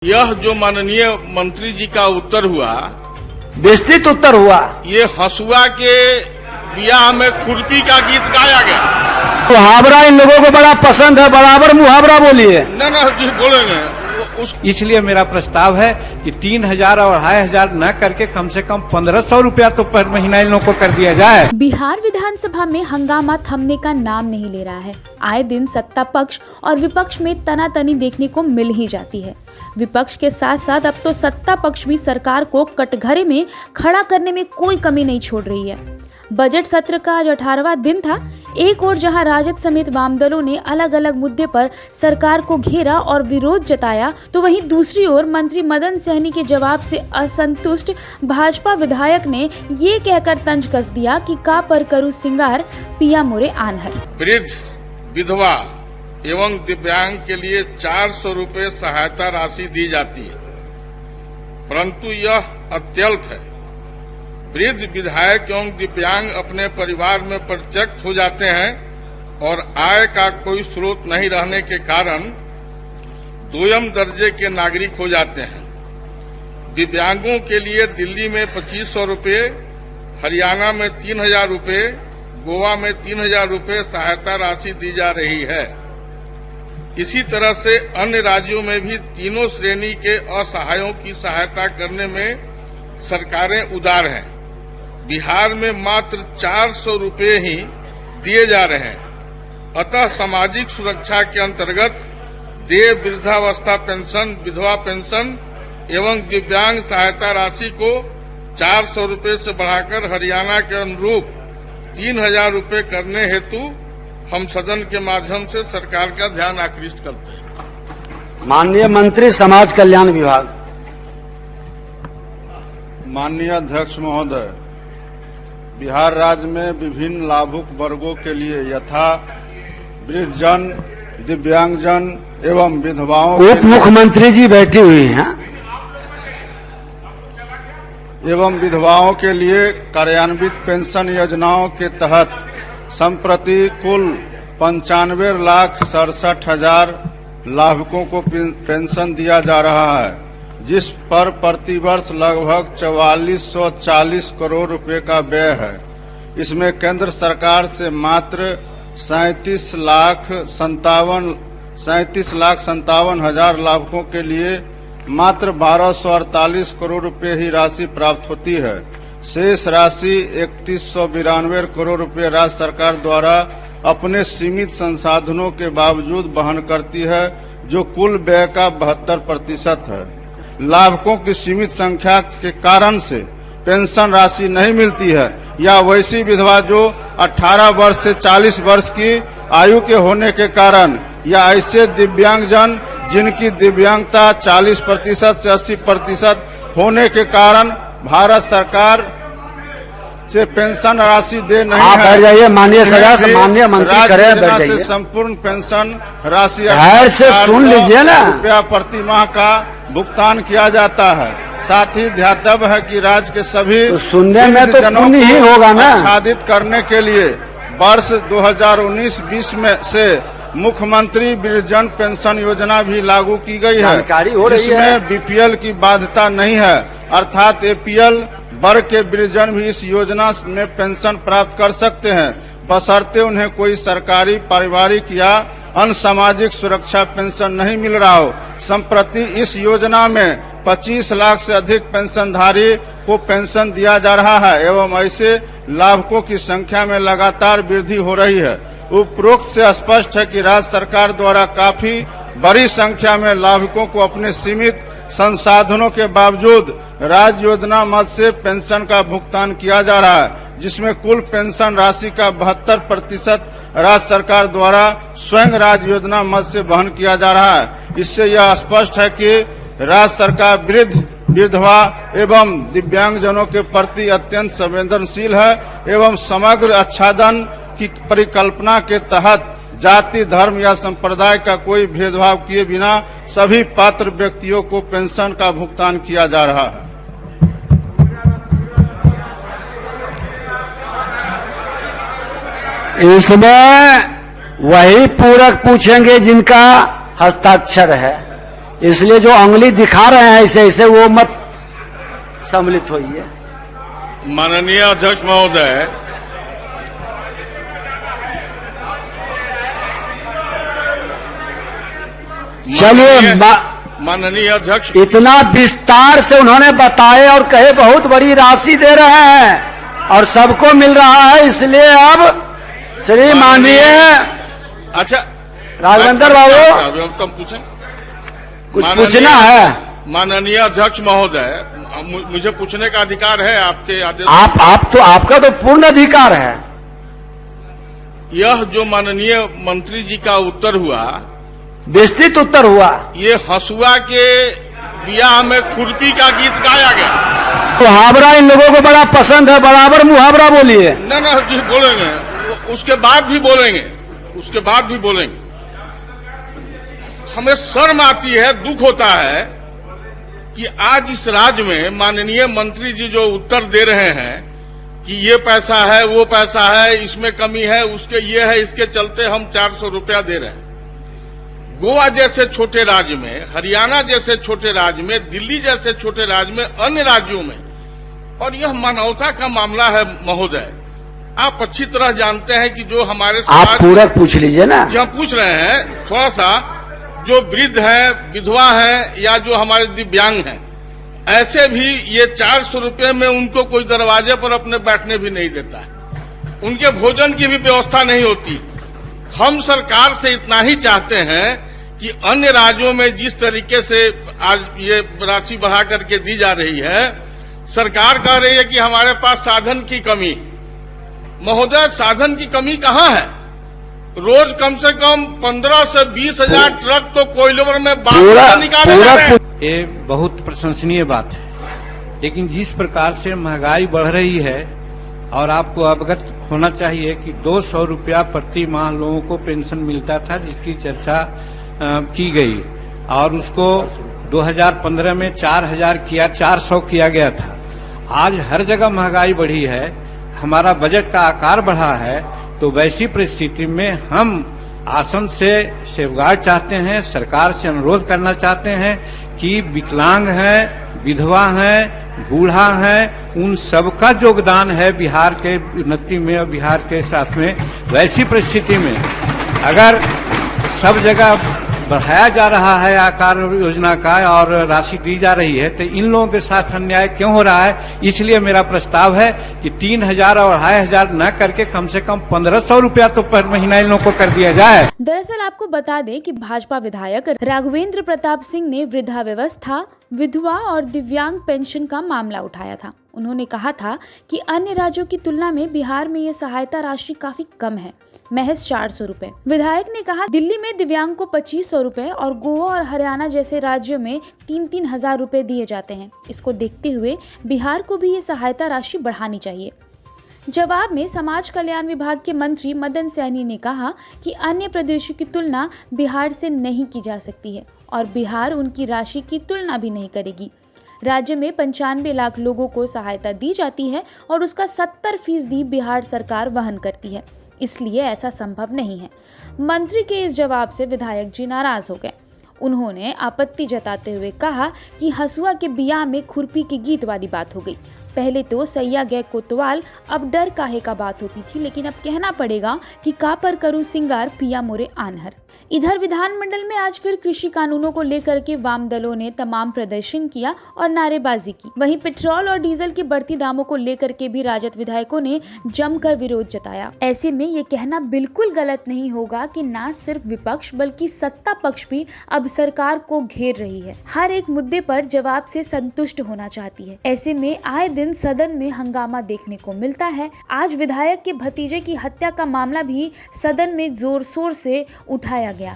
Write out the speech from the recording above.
यह जो माननीय मंत्री जी का उत्तर हुआ, विस्तृत उत्तर हुआ, ये हसुआ के ब्याह में खुरपी का गीत गाया गया। मुहावरा इन लोगों को बड़ा पसंद है, बराबर मुहावरा बोलिए। न जी बोलेंगे। इसलिए मेरा प्रस्ताव है कि 3,000 और 2,500 न करके कम से कम 1,500 रुपया तो पर महीना इन लोगों को कर दिया जाए। बिहार विधानसभा में हंगामा थमने का नाम नहीं ले रहा है। आए दिन सत्ता पक्ष और विपक्ष में तनातनी देखने को मिल ही जाती है। विपक्ष के साथ साथ अब तो सत्ता पक्ष भी सरकार को कटघरे में खड़ा करने में कोई कमी नहीं छोड़ रही है। बजट सत्र का आज 18वां दिन था। एक ओर जहां राजद समेत वाम दलों ने अलग अलग मुद्दे पर सरकार को घेरा और विरोध जताया, तो वहीं दूसरी ओर मंत्री मदन सहनी के जवाब से असंतुष्ट भाजपा विधायक ने ये कहकर तंज कस दिया कि का पर करू सिंगार पिया मोरे आन्हर। वृद्ध, विधवा एवं दिव्यांग के लिए 400 रुपए सहायता राशि दी जाती है, परंतु यह अत्यल्प है। वृद्ध, विधायक एवं दिव्यांग अपने परिवार में परित्यक्त हो जाते हैं और आय का कोई स्रोत नहीं रहने के कारण दोयम दर्जे के नागरिक हो जाते हैं। दिव्यांगों के लिए दिल्ली में 2,500 रुपए, हरियाणा में 3,000 रुपए, गोवा में 3,000 रुपए सहायता राशि दी जा रही है। इसी तरह से अन्य राज्यों में भी तीनों श्रेणी के असहायों की सहायता करने में सरकारें उदार हैं। बिहार में मात्र 400 रुपए ही दिए जा रहे हैं। अतः सामाजिक सुरक्षा के अंतर्गत देय वृद्धावस्था पेंशन, विधवा पेंशन एवं दिव्यांग सहायता राशि को 400 रुपए से बढ़ाकर हरियाणा के अनुरूप 3,000 रुपए करने हेतु हम सदन के माध्यम से सरकार का ध्यान आकृष्ट करते हैं। माननीय मंत्री समाज कल्याण विभाग। माननीय अध्यक्ष महोदय, बिहार राज्य में विभिन्न लाभुक वर्गों के लिए यथा वृद्धजन, दिव्यांगजन एवं विधवाओं उप मुख्यमंत्री जी बैठी हुई हैं एवं विधवाओं के लिए कार्यान्वित पेंशन योजनाओं के तहत संप्रति कुल 95,67,000 लाभुकों को पेंशन दिया जा रहा है, जिस पर प्रतिवर्ष लगभग 4,440 करोड़ रुपए का व्यय है। इसमें केंद्र सरकार से मात्र 37,57,000 लाभुकों के लिए मात्र 1,248 करोड़ रुपए ही राशि प्राप्त होती है। शेष राशि 3,192 करोड़ रुपए राज्य सरकार द्वारा अपने सीमित संसाधनों के बावजूद वहन करती है, जो कुल व्यय का 72% है। लाभुकों की सीमित संख्या के कारण से पेंशन राशि नहीं मिलती है, या वैसी विधवा जो 18 वर्ष से 40 वर्ष की आयु के होने के कारण, या ऐसे दिव्यांगजन जिनकी दिव्यांगता 40% से 80% होने के कारण भारत सरकार से पेंशन राशि दे नहीं है। बैठ जाइए माननीय सजा से, माननीय मंत्री करे बैठ जाइए। से संपूर्ण पेंशन राशि से सुन लीजिए ना, रुपया प्रति माह का भुगतान किया जाता है। साथ ही ध्यातव्य है कि राज्य के सभी तो सुनने में तो पुण्य ही होगा ना। आच्छादित करने के लिए वर्ष 2019-20 में से मुख्यमंत्री वृद्धजन पेंशन योजना भी लागू की गई है, जिसमें बीपीएल की बाध्यता नहीं है, अर्थात एपीएल वर्ग के वृद्धजन भी इस योजना में पेंशन प्राप्त कर सकते हैं, बशर्ते उन्हें कोई सरकारी, पारिवारिक या अन्य सामाजिक सुरक्षा पेंशन नहीं मिल रहा हो। संप्रति इस योजना में 25 लाख से अधिक पेंशनधारी को पेंशन दिया जा रहा है एवं ऐसे लाभुकों की संख्या में लगातार वृद्धि हो रही है। उपरोक्त से स्पष्ट है कि राज्य सरकार द्वारा काफी बड़ी संख्या में लाभुकों को अपने सीमित संसाधनों के बावजूद राज्य योजना मद से पेंशन का भुगतान किया जा रहा है, जिसमें कुल पेंशन राशि का 72% राज्य सरकार द्वारा स्वयं राज्य योजना मद से वहन किया जा रहा है। इससे यह स्पष्ट है कि राज्य सरकार वृद्ध, विधवा एवं दिव्यांगजनों के प्रति अत्यंत संवेदनशील है एवं समग्र आच्छादन की परिकल्पना के तहत जाति, धर्म या संप्रदाय का कोई भेदभाव किए बिना सभी पात्र व्यक्तियों को पेंशन का भुगतान किया जा रहा है। इसमें वही पूरक पूछेंगे जिनका हस्ताक्षर है। इसलिए जो उंगली दिखा रहे हैं ऐसे ऐसे वो मत सम्मिलित होइए। माननीय अध्यक्ष महोदय, चलिए माननीय अध्यक्ष, इतना विस्तार से उन्होंने बताए और कहे बहुत बड़ी राशि दे रहे हैं और सबको मिल रहा है, इसलिए अब श्री माननीय अच्छा राघवेंद्र बाबू तुम पूछें, कुछ पूछना है। माननीय अध्यक्ष महोदय, मुझे पूछने का अधिकार है आपके आदेश। आपका तो पूर्ण अधिकार है। यह जो माननीय मंत्री जी का उत्तर हुआ, विस्तृत उत्तर हुआ, ये हसुआ के बियाह में खुरपी का गीत गाया गया। मुहावरा इन लोगों को बड़ा पसंद है, बराबर मुहावरा बोलिए। न जी बोलेंगे, उसके बाद भी बोलेंगे, उसके बाद भी बोलेंगे। हमें शर्म आती है, दुख होता है कि आज इस राज्य में माननीय मंत्री जी जो उत्तर दे रहे हैं कि ये पैसा है, वो पैसा है, इसमें कमी है, उसके ये है, इसके चलते हम 400 रुपया दे रहे हैं। गोवा जैसे छोटे राज्य में, हरियाणा जैसे छोटे राज्य में, दिल्ली जैसे छोटे राज्य में, अन्य राज्यों में, और यह मानवता का मामला है महोदय। आप अच्छी तरह जानते हैं कि जो हमारे आप पूरा पूछ लीजिए ना, जो हम पूछ रहे हैं, थोड़ा सा जो वृद्ध हैं, विधवा हैं, या जो हमारे दिव्यांग हैं, ऐसे भी ये 400 रुपये में उनको कोई दरवाजे पर अपने बैठने भी नहीं देता है, उनके भोजन की भी व्यवस्था नहीं होती। हम सरकार से इतना ही चाहते हैं कि अन्य राज्यों में जिस तरीके से आज ये राशि बढ़ा करके दी जा रही है, सरकार कह रही है कि हमारे पास साधन की कमी। महोदय, साधन की कमी कहाँ है? रोज कम से कम 15 से 20 हजार ट्रक तो कोयलोर में निकाले जा रहे हैं। ये बहुत प्रशंसनीय बात है, लेकिन जिस प्रकार से महंगाई बढ़ रही है, और आपको अवगत होना चाहिए कि 200 रुपया प्रति माह लोगों को पेंशन मिलता था, जिसकी चर्चा की गई, और उसको 2015 में 4000 किया, 400 किया गया था। आज हर जगह महंगाई बढ़ी है, हमारा बजट का आकार बढ़ा है, तो वैसी परिस्थिति में हम आसन से सेफगार्ड चाहते हैं, सरकार से अनुरोध करना चाहते हैं कि विकलांग हैं, विधवा हैं, बूढ़ा हैं, उन सबका योगदान है बिहार के उन्नति में और बिहार के साथ में। वैसी परिस्थिति में अगर सब जगह बढ़ाया जा रहा है आकार योजना का और राशि दी जा रही है, तो इन लोगों के साथ अन्याय क्यों हो रहा है? इसलिए मेरा प्रस्ताव है कि 3000 और 2500 न करके कम से कम 1500 रुपया तो पर महीना इन लोगों को कर दिया जाए। दरअसल आपको बता दें कि भाजपा विधायक राघवेंद्र प्रताप सिंह ने वृद्धावस्था, विधवा और दिव्यांग पेंशन का मामला उठाया था। उन्होंने कहा था कि अन्य राज्यों की तुलना में बिहार में ये सहायता राशि काफी कम है, महज 400 रुपए। विधायक ने कहा दिल्ली में दिव्यांग को 2500 रुपए और गोवा और हरियाणा जैसे राज्यों में 3-3 हजार रुपए दिए जाते हैं। इसको देखते हुए बिहार को भी ये सहायता राशि बढ़ानी चाहिए। जवाब में समाज कल्याण विभाग के मंत्री मदन सहनी ने कहा कि अन्य प्रदेशों की तुलना बिहार से नहीं की जा सकती है और बिहार उनकी राशि की तुलना भी नहीं करेगी। राज्य में 95 लाख लोगों को सहायता दी जाती है और उसका 70% बिहार सरकार वहन करती है, इसलिए ऐसा संभव नहीं है। मंत्री के इस जवाब से विधायक जी नाराज हो गए। उन्होंने आपत्ति जताते हुए कहा कि हसुआ के बियाह में खुरपी के गीत वाली बात हो गई। पहले तो सैया गए कोतवाल, अब डर काहे का बात होती थी, लेकिन अब कहना पड़ेगा कि का पर करूं सिंगार पिया मोरे आन्हर। इधर विधानमंडल में आज फिर कृषि कानूनों को लेकर के वाम दलों ने तमाम प्रदर्शन किया और नारेबाजी की। वहीं पेट्रोल और डीजल के बढ़ती दामों को लेकर के भी राजद विधायकों ने जमकर विरोध जताया। ऐसे में ये कहना बिल्कुल गलत नहीं होगा कि न सिर्फ विपक्ष बल्कि सत्ता पक्ष भी अब सरकार को घेर रही है, हर एक मुद्दे पर जवाब से संतुष्ट होना चाहती है। ऐसे में आए दिन सदन में हंगामा देखने को मिलता है। आज विधायक के भतीजे की हत्या का मामला भी सदन में जोर शोर से उठाया गया।